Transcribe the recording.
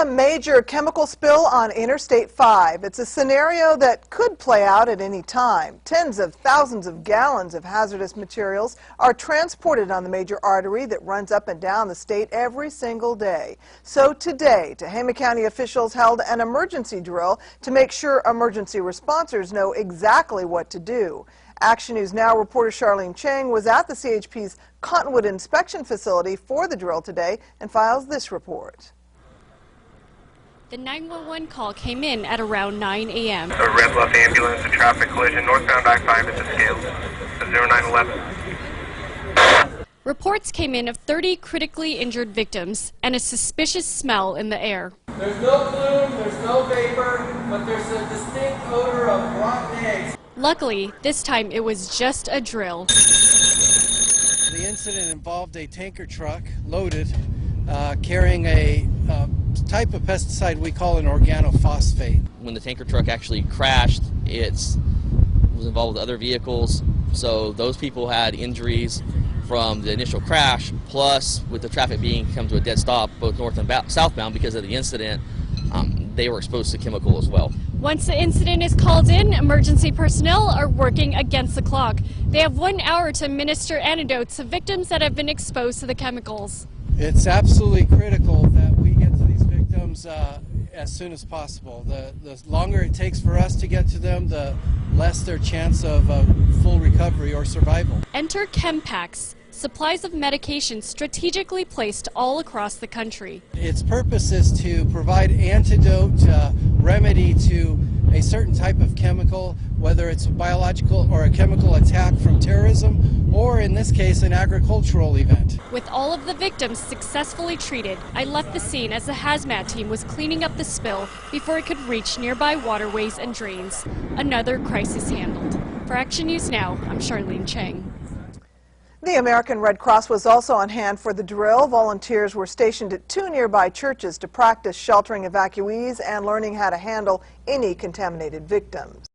A major chemical spill on Interstate 5. It's a scenario that could play out at any time. Tens of thousands of gallons of hazardous materials are transported on the major artery that runs up and down the state every single day. So today, Tehama County officials held an emergency drill to make sure emergency responders know exactly what to do. Action News Now reporter Charlene Chang was at the CHP's Cottonwood inspection facility for the drill today and files this report. The 911 call came in at around 9 a.m. A red bluff ambulance, a traffic collision, northbound I-5 at the scales, 0911. Reports came in of 30 critically injured victims and a suspicious smell in the air. There's no plume, there's no vapor, but there's a distinct odor of rotten eggs. Luckily, this time it was just a drill. The incident involved a tanker truck loaded, carrying a type of pesticide we call an organophosphate. When the tanker truck actually crashed, it was involved with other vehicles, so those people had injuries from the initial crash, plus with the traffic being come to a dead stop both north and southbound because of the incident, they were exposed to chemical as well. Once the incident is called in, emergency personnel are working against the clock. They have 1 hour to administer antidotes to victims that have been exposed to the chemicals. It's absolutely critical that we get to these victims as soon as possible. The longer it takes for us to get to them, the less their chance of full recovery or survival. Enter chem packs, supplies of medication strategically placed all across the country. Its purpose is to provide antidote remedy to a certain type of chemical, whether it's a biological or a chemical attack from terrorism, or in this case, an agricultural event. With all of the victims successfully treated, I left the scene as the hazmat team was cleaning up the spill before it could reach nearby waterways and drains. Another crisis handled. For Action News Now, I'm Charlene Chang. The American Red Cross was also on hand for the drill. Volunteers were stationed at 2 nearby churches to practice sheltering evacuees and learning how to handle any contaminated victims.